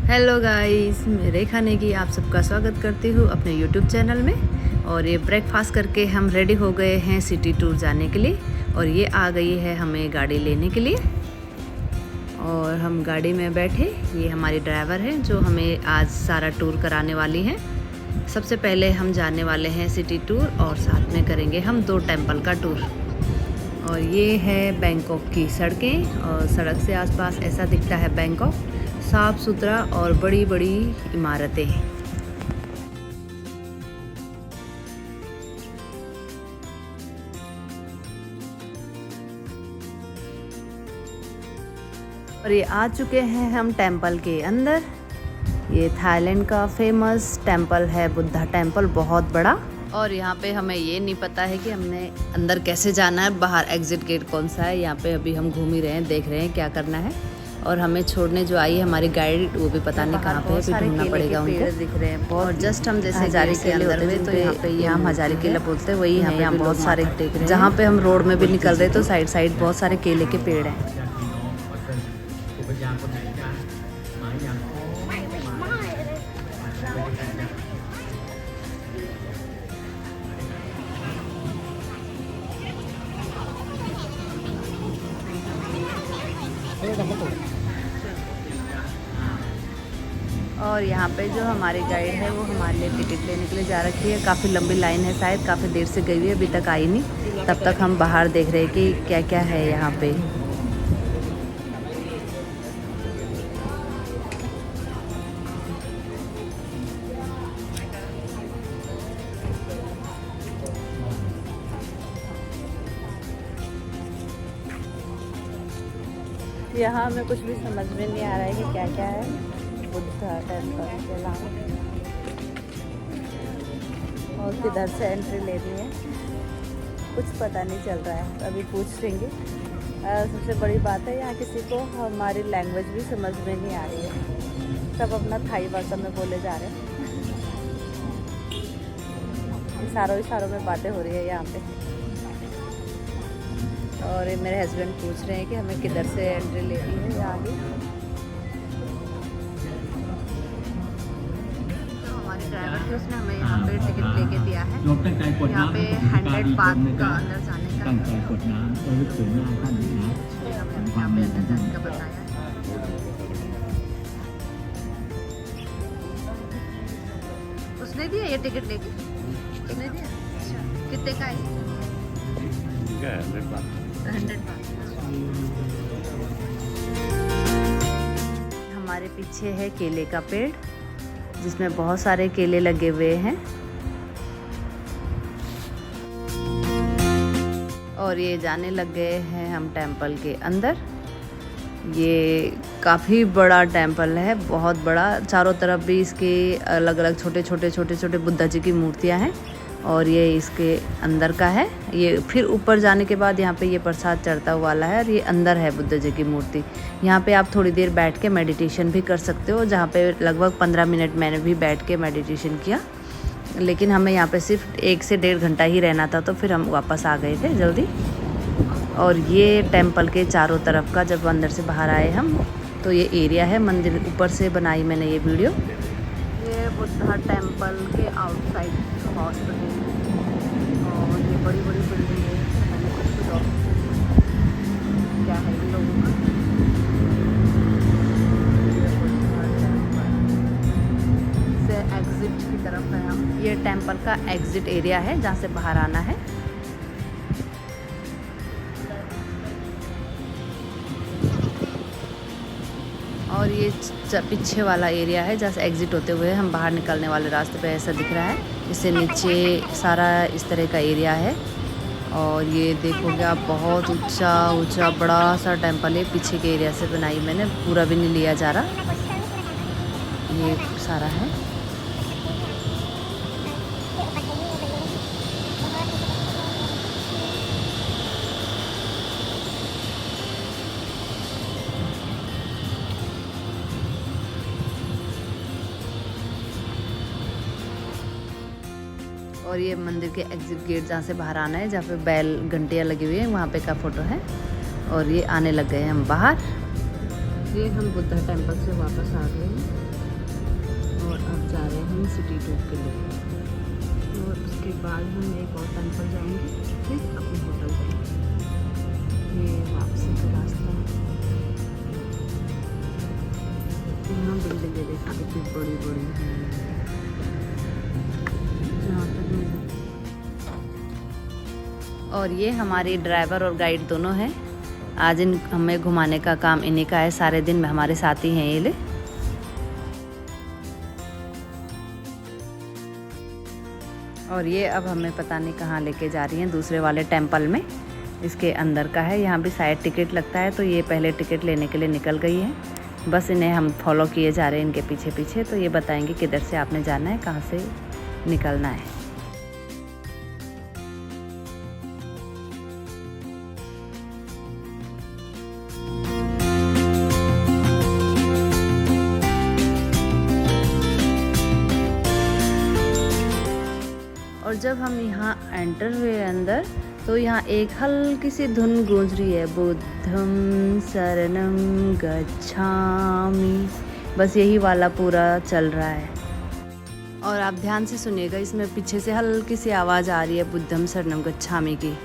Hello guys, मेरे खाने की आप सबका स्वागत करती हूँ अपने यूट्यूब चैनल में। और ये ब्रेकफास्ट करके हम रेडी हो गए हैं सिटी टूर जाने के लिए। और ये आ गई है हमें गाड़ी लेने के लिए और हम गाड़ी में बैठे। ये हमारी ड्राइवर है जो हमें आज सारा टूर कराने वाली हैं। सबसे पहले हम जाने वाले हैं सिटी टूर और साथ में करेंगे हम 2 टेम्पल का टूर। और ये है बैंकॉक की सड़कें और सड़क से आसपास ऐसा दिखता है बैंकॉक, साफ़ सुथरा और बड़ी बड़ी इमारतें हैं। और ये आ चुके हैं हम टेम्पल के अंदर। ये थाईलैंड का फेमस टेम्पल है, बुद्धा टेम्पल, बहुत बड़ा। और यहाँ पे हमें ये नहीं पता है कि हमने अंदर कैसे जाना है, बाहर एग्जिट गेट कौन सा है। यहाँ पे अभी हम घूम ही रहे हैं, देख रहे हैं क्या करना है। और हमें छोड़ने जो आई है हमारी गाइड, वो भी पता नहीं कहाँ पे है, फिर ढूंढना पड़ेगा उनको। दिख रहे हैं बहुत। और जस्ट हम जैसे हजारी केले होते हैं तो यहाँ पे हम हजारी केला बोलते हैं, वही है। यहाँ बहुत सारे देख रहे हैं, जहाँ पे हम रोड में भी निकल रहे तो साइड साइड बहुत सारे केले के पेड़ हैं। और यहाँ पे जो हमारी गाइड है वो हमारे लिए टिकट लेने के लिए जा रखी है। काफ़ी लंबी लाइन है, शायद काफ़ी देर से गई हुई है, अभी तक आई नहीं। तब तक हम बाहर देख रहे हैं कि क्या क्या है यहाँ पे। यहाँ हमें कुछ भी समझ में नहीं आ रहा है कि क्या क्या है बुद्धा टेम्पल के अलावा। और किधर से एंट्री लेनी है कुछ पता नहीं चल रहा है, अभी पूछ लेंगे। सबसे बड़ी बात है यहाँ किसी को हमारी लैंग्वेज भी समझ में नहीं आ रही है, सब अपना थाई भाषा में बोले जा रहे हैं। इशारों में बातें हो रही है यहाँ पे। और मेरे हस्बैंड पूछ रहे हैं कि हमें किधर से एंट्री लेनी है या आगे। तो हमारे ड्राइवर थे, उसने हमें यहाँ पे टिकट लेके दिया है। यहाँ पे 100 बात का अंदर जाने का, यहाँ पे अंदर जाने का बताया है। उसने दिया ये टिकट लेके, उसने दिया। अच्छा, कितने का है? 100 बात। हमारे पीछे है केले का पेड़ जिसमें बहुत सारे केले लगे हुए हैं। और ये जाने लग गए हैं हम टेम्पल के अंदर। ये काफ़ी बड़ा टेम्पल है, बहुत बड़ा। चारों तरफ भी इसके अलग अलग छोटे छोटे बुद्धा जी की मूर्तियां हैं। और ये इसके अंदर का है। ये फिर ऊपर जाने के बाद यहाँ पे ये प्रसाद चढ़ता हुआ वाला है और ये अंदर है बुद्ध जी की मूर्ति। यहाँ पे आप थोड़ी देर बैठ के मेडिटेशन भी कर सकते हो, जहाँ पे लगभग 15 मिनट मैंने भी बैठ के मेडिटेशन किया। लेकिन हमें यहाँ पे सिर्फ 1 से 1.5 घंटा ही रहना था, तो फिर हम वापस आ गए थे जल्दी। और ये टेम्पल के चारों तरफ का, जब अंदर से बाहर आए हम तो ये एरिया है। मंदिर ऊपर से बनाई मैंने ये वीडियो। ये बुद्धा टेम्पल के आउटसाइड हॉस्पिटल और ये बड़ी बड़ी बिल्डिंग है। मैंने कुछ क्या है इन लोगों का। से एग्जिट की तरफ है हम। ये टेम्पल का एग्जिट एरिया है जहाँ से बाहर आना है। और ये पीछे वाला एरिया है जहाँ से एग्जिट होते हुए हम बाहर निकलने वाले रास्ते पे ऐसा दिख रहा है। इससे नीचे सारा इस तरह का एरिया है। और ये देखोगे आप, बहुत ऊंचा बड़ा सा टेम्पल है। पीछे के एरिया से बनाई मैंने, पूरा भी नहीं लिया जा रहा, ये सारा है। और ये मंदिर के एग्जिट गेट जहाँ से बाहर आना है, जहाँ पे बैल घंटियाँ लगी हुई हैं, वहाँ पे का फ़ोटो है। और ये आने लग गए हैं हम बाहर। ये हम बुद्धा टेम्पल से वापस आ गए हैं। सिटी टूर के लिए। और उसके बाद हम एक और टेंपल जाएंगे, फिर अपने होटल जाएंगे। ये वापसी का रास्ता है। यहाँ बिल्डिंगें देखा कितनी बड़ी बड़ी हैं। जहाँ तक मैं, और ये हमारे ड्राइवर और गाइड दोनों हैं। आज इन हमें घुमाने का काम इन्हीं का है, सारे दिन में हमारे साथ ही हैं ये ले। और ये अब हमें पता नहीं कहाँ लेके जा रही हैं, दूसरे वाले टेंपल में, इसके अंदर का है। यहाँ भी शायद टिकट लगता है, तो ये पहले टिकट लेने के लिए निकल गई है। बस इन्हें हम फॉलो किए जा रहे हैं इनके पीछे पीछे, तो ये बताएंगे किधर से आपने जाना है, कहाँ से निकलना है। और जब हम यहाँ एंटर हुए अंदर, तो यहाँ एक हल्की सी धुन गूंज रही है, बुद्धं शरणं गच्छामि। बस यही वाला पूरा चल रहा है। और आप ध्यान से सुनिएगा, इसमें पीछे से हल्की सी आवाज़ आ रही है बुद्धं शरणं गच्छामि की।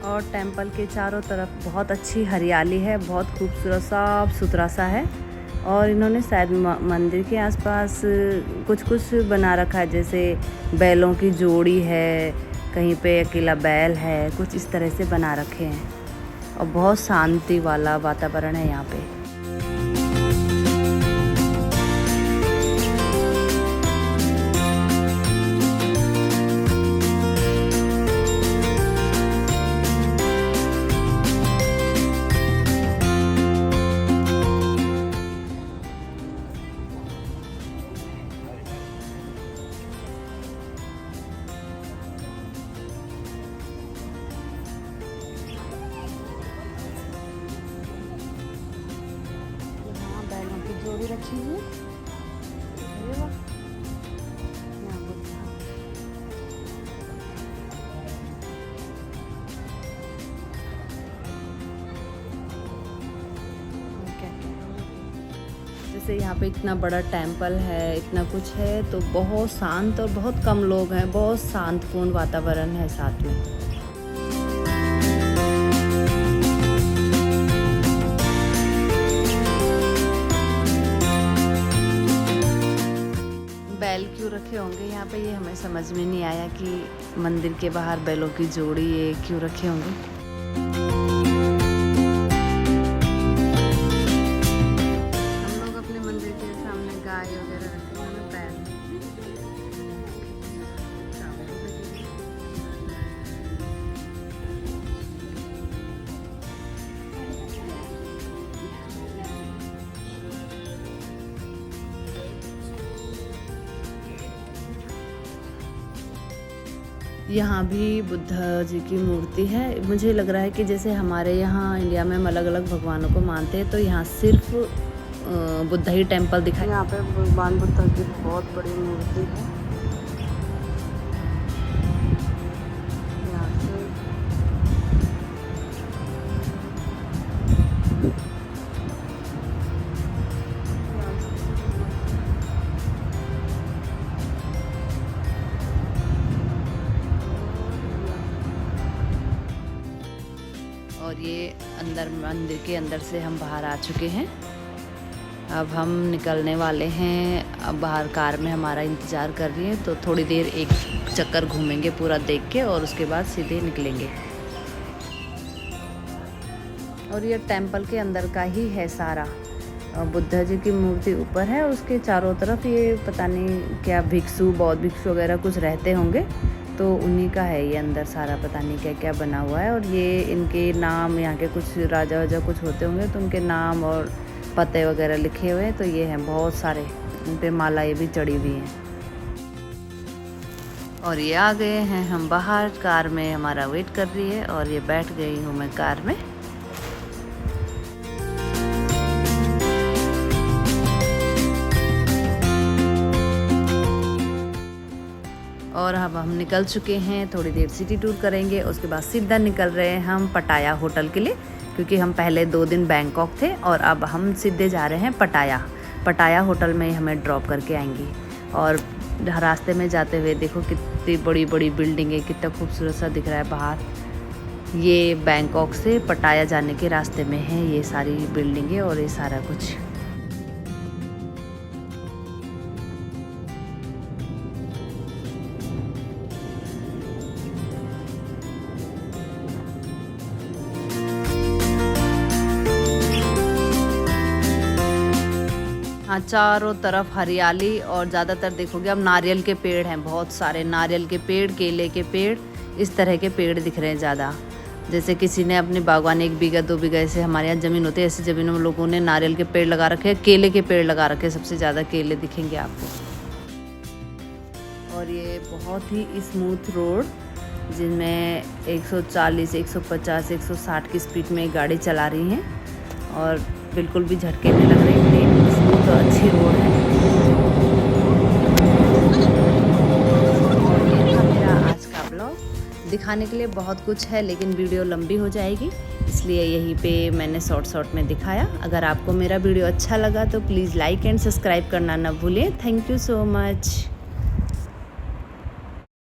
और टेंपल के चारों तरफ बहुत अच्छी हरियाली है, बहुत खूबसूरत साफ सुथरा सा है। और इन्होंने शायद मंदिर के आसपास कुछ बना रखा है, जैसे बैलों की जोड़ी है, कहीं पे अकेला बैल है, कुछ इस तरह से बना रखे हैं। और बहुत शांति वाला वातावरण है यहाँ पे। जोड़ी रखी हुई है। जैसे यहाँ पे इतना बड़ा टेंपल है, इतना कुछ है, तो बहुत शांत और बहुत कम लोग हैं, बहुत शांतपूर्ण वातावरण है साथ में। बैल क्यों रखे होंगे यहाँ पे, ये हमें समझ में नहीं आया कि मंदिर के बाहर बैलों की जोड़ी ये क्यों रखे होंगे। हम लोग अपने मंदिर के सामने गाय वगैरह रखे हैं, बैल। यहाँ भी बुद्ध जी की मूर्ति है। मुझे लग रहा है कि जैसे हमारे यहाँ इंडिया में हम अलग अलग भगवानों को मानते हैं, तो यहाँ सिर्फ बुद्ध ही टेंपल दिखाई। यहाँ पे भगवान बुद्ध की बहुत बड़ी मूर्ति है। और ये अंदर मंदिर के अंदर से हम बाहर आ चुके हैं। अब हम निकलने वाले हैं। अब बाहर कार में हमारा इंतज़ार कर रही है, तो थोड़ी देर एक चक्कर घूमेंगे पूरा देख के, और उसके बाद सीधे निकलेंगे। और ये टेंपल के अंदर का ही है सारा। बुद्ध जी की मूर्ति ऊपर है, उसके चारों तरफ ये पता नहीं क्या भिक्षु, बौद्ध भिक्षु वगैरह कुछ रहते होंगे, तो उन्हीं का है ये अंदर सारा, पता नहीं क्या क्या बना हुआ है। और ये इनके नाम, यहाँ के कुछ राजा वाजा कुछ होते होंगे, तो उनके नाम और पते वगैरह लिखे हुए हैं। तो ये हैं बहुत सारे, इन पे मालाएं भी चढ़ी हुई हैं। और ये आ गए हैं हम बाहर, कार में हमारा वेट कर रही है और ये बैठ गई हूँ मैं कार में। और अब हम निकल चुके हैं, थोड़ी देर सिटी टूर करेंगे, उसके बाद सीधा निकल रहे हैं हम पटाया होटल के लिए, क्योंकि हम पहले 2 दिन बैंकॉक थे और अब हम सीधे जा रहे हैं पटाया होटल में हमें ड्रॉप करके आएंगी। और रास्ते में जाते हुए देखो कितनी बड़ी बड़ी बिल्डिंगें, कितना खूबसूरत सा दिख रहा है बाहर। ये बैंकॉक से पटाया जाने के रास्ते में है ये सारी बिल्डिंगें और ये सारा कुछ। हाँ, चारों तरफ हरियाली और ज़्यादातर देखोगे अब नारियल के पेड़ हैं, बहुत सारे नारियल के पेड़, केले के पेड़, इस तरह के पेड़ दिख रहे हैं ज़्यादा। जैसे किसी ने अपनी बागवानी 1 बीघा 2 बीघा ऐसे हमारे यहाँ ज़मीन होती है, ऐसी ज़मीनों में लोगों ने नारियल के पेड़ लगा रखे हैं, केले के पेड़ लगा रखे हैं, सबसे ज़्यादा केले दिखेंगे आपको। और ये बहुत ही स्मूथ रोड, जिनमें 140, 150, 160 की स्पीड में गाड़ी चला रही हैं और बिल्कुल भी झटके नहीं लग रही, स्मूथ और अच्छी रोड है। ये था मेरा आज का ब्लॉग। दिखाने के लिए बहुत कुछ है लेकिन वीडियो लंबी हो जाएगी, इसलिए यहीं पे मैंने शॉर्ट में दिखाया। अगर आपको मेरा वीडियो अच्छा लगा तो प्लीज़ लाइक एंड सब्सक्राइब करना ना भूलें। Thank you so much.